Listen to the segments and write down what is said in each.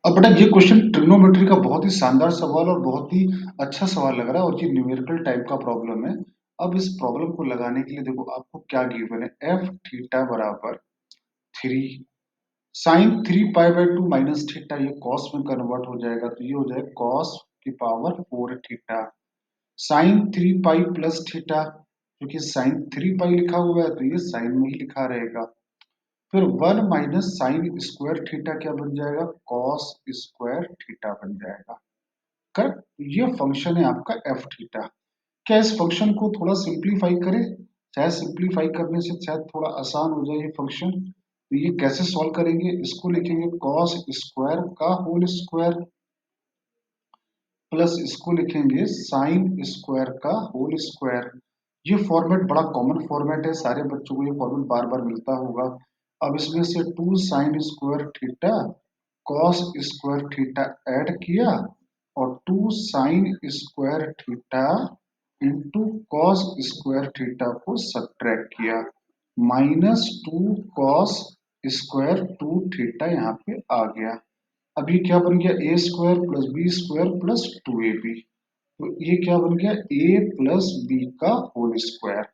अब बेटा ये क्वेश्चन ट्रिग्नोमेट्री का बहुत ही शानदार सवाल और बहुत ही अच्छा सवाल लग रहा है और ये न्यूमेरिकल टाइप का प्रॉब्लम है। अब इस प्रॉब्लम को लगाने के लिए देखो आपको क्या गिवन है, एफ थीटा बराबर three sine three pi by two minus theta, ये कॉस में कन्वर्ट हो जाएगा तो ये हो जाएगा कॉस की power four theta. Sine three pi plus theta, क्योंकि साइन थ्री पाई लिखा हुआ है तो ये साइन में ही लिखा रहेगा। फिर one minus sine square theta क्या बन जाएगा, कॉस स्क्वायर थीटा बन जाएगा। करेक्ट। ये फंक्शन है आपका एफ थीटा। क्या इस फंक्शन को थोड़ा सिंप्लीफाई करें, शायद सिंप्लीफाई करने से शायद थोड़ा आसान हो जाए ये फंक्शन। तो ये कैसे सॉल्व करेंगे, इसको लिखेंगे कॉस स्क्वायर का होल स्क्वायर प्लस इसको लिखेंगे साइन स्क्वायर का होल स्क्वायर। ये फॉर्मेट बड़ा कॉमन फॉर्मेट है, सारे बच्चों को ये फॉर्मेट बार बार मिलता होगा। अब इसमें से two sine square theta cos square theta add किया और two sine square theta into cos square theta को सब्ट्रैक्ट किया, minus two cos square two theta यहाँ पे आ गया। अब ये क्या बन गया, A square plus B square plus two A B. तो ये क्या बन गया, ए प्लस बी का होल स्क्वायर,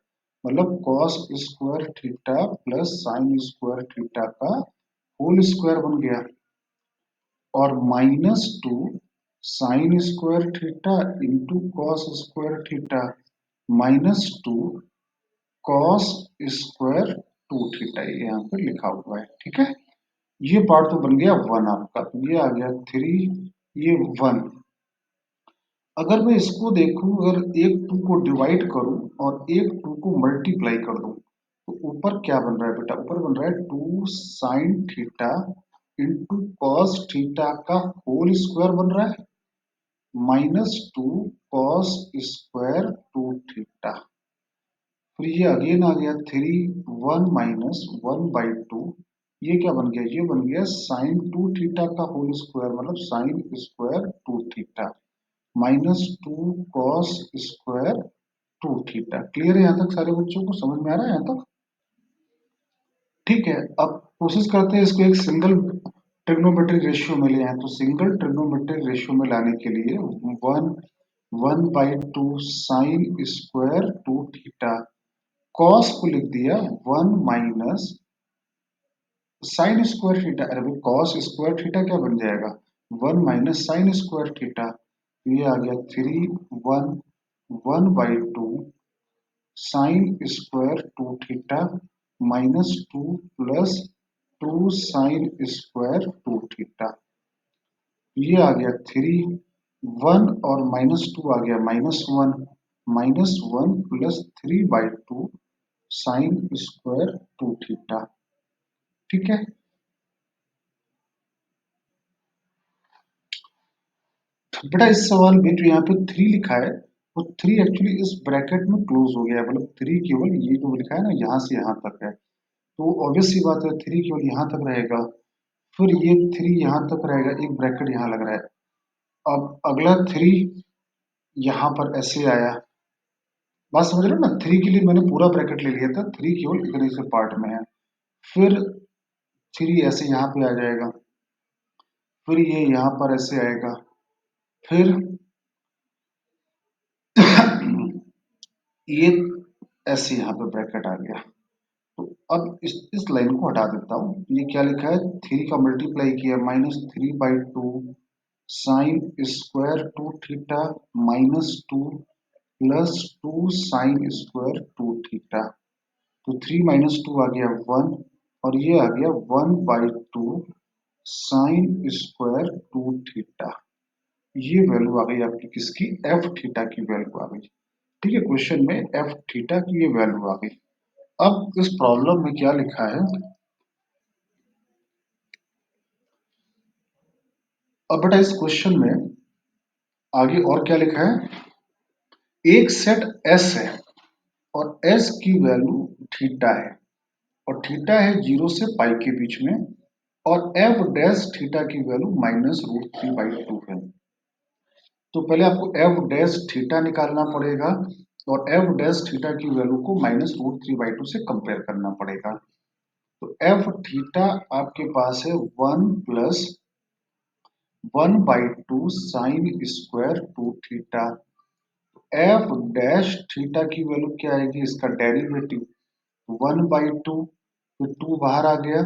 मतलब cos square theta plus sine square theta का होल स्क्वायर बन गया। और minus two sine square theta into cos square theta minus two cos square two theta, ये यहाँ पे लिखा हुआ है। ठीक है, ये पार्ट तो बन गया वन आपका, तो ये आ गया थ्री, ये वन। अगर मैं इसको देखूं, अगर एक टू को डिवाइड करूं और एक टू को मल्टीप्लाई कर दूं तो ऊपर क्या बन रहा है बेटा, ऊपर बन रहा है two sine theta into cos theta का होल स्क्वायर बन रहा है minus two cos square two theta. फिर ये अगेन आ गया three one minus one by two, ये क्या बन गया, ये बन गया साइन टू थीटा का होल स्क्वायर, मतलब sine square two theta minus two cos square two theta. Clear है यहाँ तक, सारे बच्चों को समझ में आ रहा है यहाँ तक? ठीक है, अब कोशिश करते हैं इसको एक सिंगल ट्रिग्नोमेट्रिक रेशियो में ले आए। तो सिंगल ट्रिग्नोमेट्रिक रेशियो में लाने के लिए one one by two sine square two theta, cos को लिख दिया one minus sine square theta. अरे भाई कॉस स्क्वायर थीटा क्या बन जाएगा, one minus sine square theta. ये आ गया three one one by two sine square two theta minus two plus two sine square two theta. ये आ गया थ्री वन और माइनस टू आ गया minus one plus three by two sine square two theta. ठीक है, बेटा इस सवाल में जो यहाँ पे थ्री लिखा है वो थ्री एक्चुअली इस ब्रैकेट में क्लोज हो गया है, मतलब थ्री केवल ये जो लिखा है ना यहाँ से यहाँ तक है, तो ऑब्वियस सी बात है थ्री केवल यहाँ तक रहेगा। फिर ये थ्री यहाँ तक रहेगा, एक ब्रैकेट यहाँ लग रहा है। अब अगला थ्री यहाँ पर ऐसे आया, बात समझ रहे हो ना, थ्री के लिए मैंने पूरा ब्रैकेट ले लिया था, थ्री केवल इतने से पार्ट में है। फिर थ्री ऐसे यहाँ पे आ जाएगा, फिर ये यहाँ पर ऐसे आएगा, फिर ये ऐसे यहाँ पे ब्रैकेट आ गया। तो अब इस लाइन को हटा देता हूँ, ये क्या लिखा है, थ्री का मल्टीप्लाई किया minus three by two sine square two theta minus two plus two sine square two theta. तो थ्री माइनस टू आ गया वन और ये आ गया one by two sine square two theta. ये वैल्यू आ गई आपकी किसकी, एफ थीटा की वैल्यू आ गई। ठीक है, क्वेश्चन में एफ थीटा की ये वैल्यू आ गई। अब इस प्रॉब्लम में क्या लिखा है, अब बेटा इस क्वेश्चन में आगे और क्या लिखा है, एक सेट एस है और एस की वैल्यू थीटा है और थीटा है जीरो से पाई के बीच में, और एफ डैश थीटा की value minus root three by two है। तो पहले आपको एफ डैश थीटा निकालना पड़ेगा और एफ डैश थीटा की वैल्यू को minus root three by two से कंपेयर करना पड़ेगा। तो एफ थीटा आपके पास है one plus 1/2 sine square 2 theta. F dash theta की वैल्यू क्या आएगी, इसका डेरिवेटिव 1/2, तो 2 बाहर आ गया।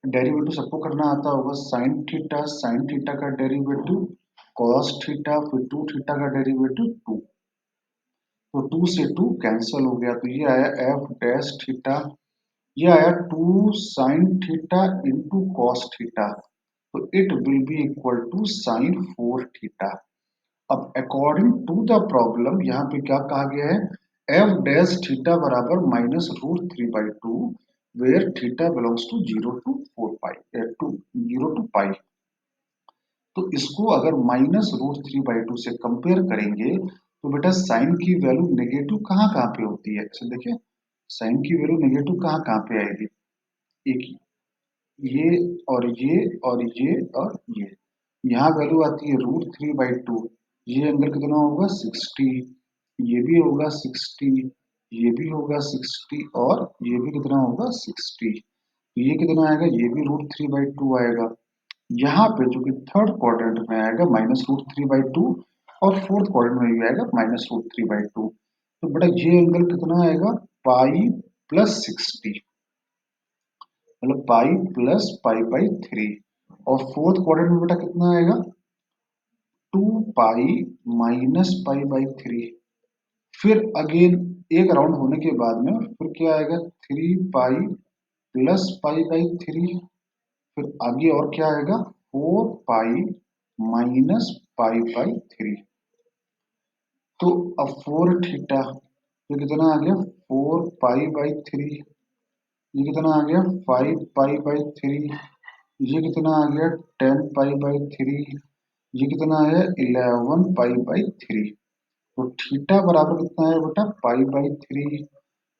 डेरिवेटिव सबको करना आता होगा, साइन थीटा का डेरिवेटिव कॉस थीटा, फिर 2 थीटा का डेरिवेटिव 2, तो 2 से 2 कैंसिल हो गया, तो ये आया एफ डैश थीटा। ये आया 2 sine theta into cos theta, तो it will be equal to sine 4 theta. अब अकॉर्डिंग टू द प्रॉब्लम यहाँ पे क्या कहा गया है, एफ डैश थीटा बराबर -√3/2 where theta belongs to 0 to 4 pi, 0 to pi. तो इसको अगर -√3/2 से कंपेयर करेंगे तो बेटा साइन की वैल्यू नेगेटिव कहाँ कहाँ पे होती है, ऐसे देखिए साइन की वैल्यू नेगेटिव कहाँ कहाँ पे आएगी, एक ये और ये और ये और ये, यहाँ वैल्यू आती है √3/2, ये एंगल कितना होगा 60, ये भी होगा 60, ये भी होगा 60 और ये भी कितना होगा 60, ये कितना आएगा, ये भी √3/2 आएगा। यहाँ पे जो कि थर्ड क्वाड्रेंट में आएगा -√3/2 और फोर्थ क्वाड्रेंट में भी आएगा -√3/2, तो बेटा ये एंगल कितना आएगा पाई प्लस 60, मतलब पाई प्लस पाई/3, और फोर्थ क्वाड्रेंट में बेटा कितना आएगा 2 पाई माइनस पाई/3। फिर अगेन एक राउंड होने के बाद में फिर क्या आएगा 3 पाई प्लस पाई/3, फिर आगे और क्या आएगा 4 पाई माइनस पाई/3। तो अब 4 थीटा, ये कितना आ गया 4 पाई/3, ये कितना आ गया 5 पाई/3, ये कितना आ गया 10 पाई/3, ये कितना आया 11 पाई/3। तो थीटा बराबर कितना है बेटा पाई/3,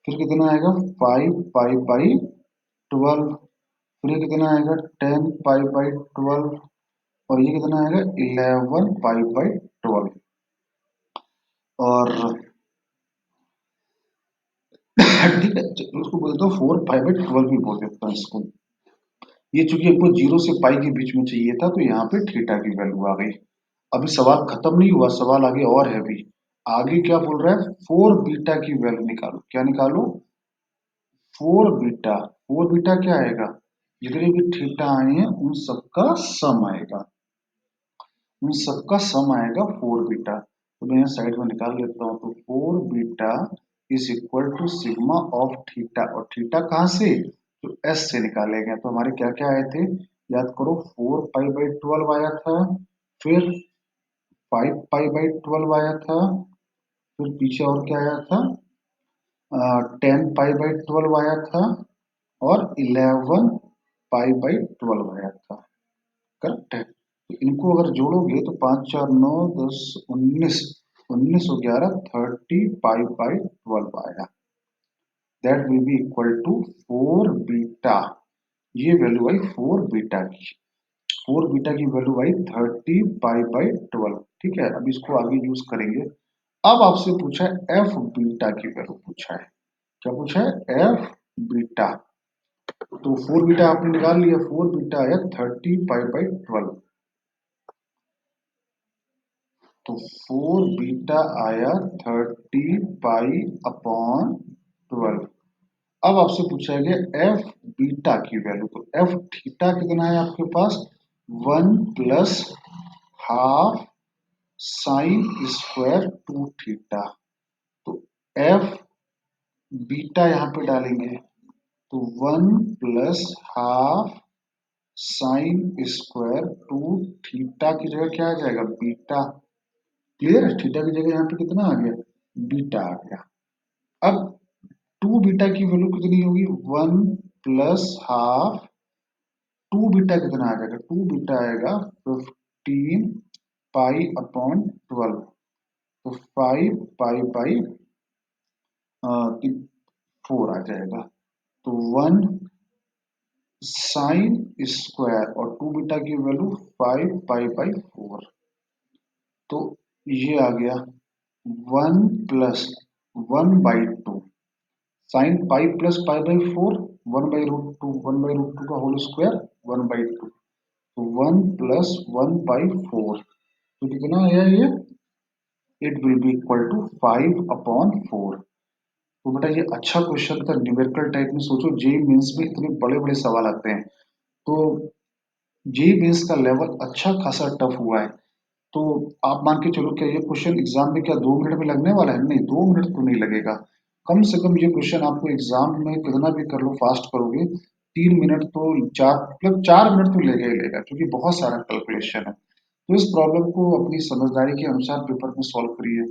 फिर कितना आएगा 5 पाई/12, फिर ये कितना आएगा 10 पाई/12, और ये कितना आएगा 11 पाई/12। और ठीक है, उसको बोलते हो 4 पाई/12 भी बोल देता हूँ इसको। ये चूंकि हमको 0 से पाई के बीच में चाहिए था, तो यहाँ पे थीटा की वैल्यू आ गई। अभी सवाल खत्म नहीं हुआ, सवाल आगे और है भी। आगे क्या बोल रहा है 4 बीटा की वैल्यू निकालो, क्या निकालो 4 बीटा। 4 बीटा क्या आएगा, जितने भी थीटा आए हैं उन सबका सम आएगा, उन सबका सम आएगा 4 बीटा। तो मैं यहाँ साइड में निकाल लेता हूँ, तो 4 beta is equal to sigma of theta, और थीटा कहाँ से, तो एस से निकाले गए, तो हमारे क्या क्या आए थे, याद करो 4 पाई/12 आया था, फिर 5 पाई/12 आया था, फिर पीछे और क्या आया था 10 पाई/12 आया था, और 11 पाई/12 आया था। करेक्ट है, तो इनको अगर जोड़ोगे तो 5 4 9 10 19, 19 और 11 30 पाई/12 आया। That will be equal to 4 beta. ये वैल्यू आई 4 बीटा की, 4 बीटा की वैल्यू आई 30 पाई/12। ठीक है, अब इसको आगे यूज करेंगे। अब आपसे पूछा है एफ बीटा की वैल्यू पूछा है, क्या पूछा है एफ बीटा। तो 4 बीटा आपने निकाल लिया, 4 बीटा आया 30 पाई/12, तो 4 बीटा आया 30 पाई/12। अब आपसे पूछा गया एफ बीटा की वैल्यू, तो एफ थीटा कितना है आपके पास 1+हाफ साइन स्क्वायर 2 थीटा। तो एफ बीटा यहाँ पे डालेंगे, तो 1+हाफ साइन स्क्वायर 2 थीटा की जगह क्या आ जाएगा बीटा। क्लियर है, थीटा की जगह यहाँ पे कितना आ गया बीटा आ गया। अब 2 बीटा की वैल्यू कितनी होगी 1+हाफ, 2 बीटा कितना आ जाएगा 2 बीटा आएगा 15 पाई/12, तो 5 पाई/4 आ जाएगा। तो 1 साइन स्क्वायर और 2 बीटा की वैल्यू 5 पाई/4, तो ये आ गया 1+1/2 साइन पाई प्लस पाई/4, 1/√2, 1/√2 का होल स्क्वायर 1/2, तो 1 + 1/4, तो कितना आया ये? It will be equal to 5/4। तो बेटा ये अच्छा क्वेश्चन था, न्यूमेरिकल टाइप में। सोचो जेई मेंस में इतने बड़े बड़े सवाल आते हैं, तो जेई मेंस का लेवल अच्छा खासा टफ हुआ है। तो आप मान के चलो, क्या ये क्वेश्चन एग्जाम में क्या 2 मिनट में लगने वाला है? नहीं, 2 मिनट तो नहीं लगेगा। कम से कम ये क्वेश्चन आपको एग्जाम में कितना भी कर लो, फास्ट करोगे, 3 मिनट तो, 4 मिनट तो लेगा ही लेगा, क्योंकि बहुत सारा कैलकुलेशन है। तो इस प्रॉब्लम को अपनी समझदारी के अनुसार पेपर में सॉल्व करिए।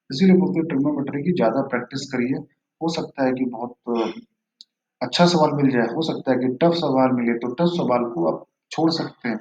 इसीलिए बोलते हैं ट्रिग्नोमेट्री की ज्यादा प्रैक्टिस करिए। हो सकता है कि बहुत अच्छा सवाल मिल जाए, हो सकता है कि टफ सवाल मिले, तो टफ सवाल को आप छोड़ सकते हैं।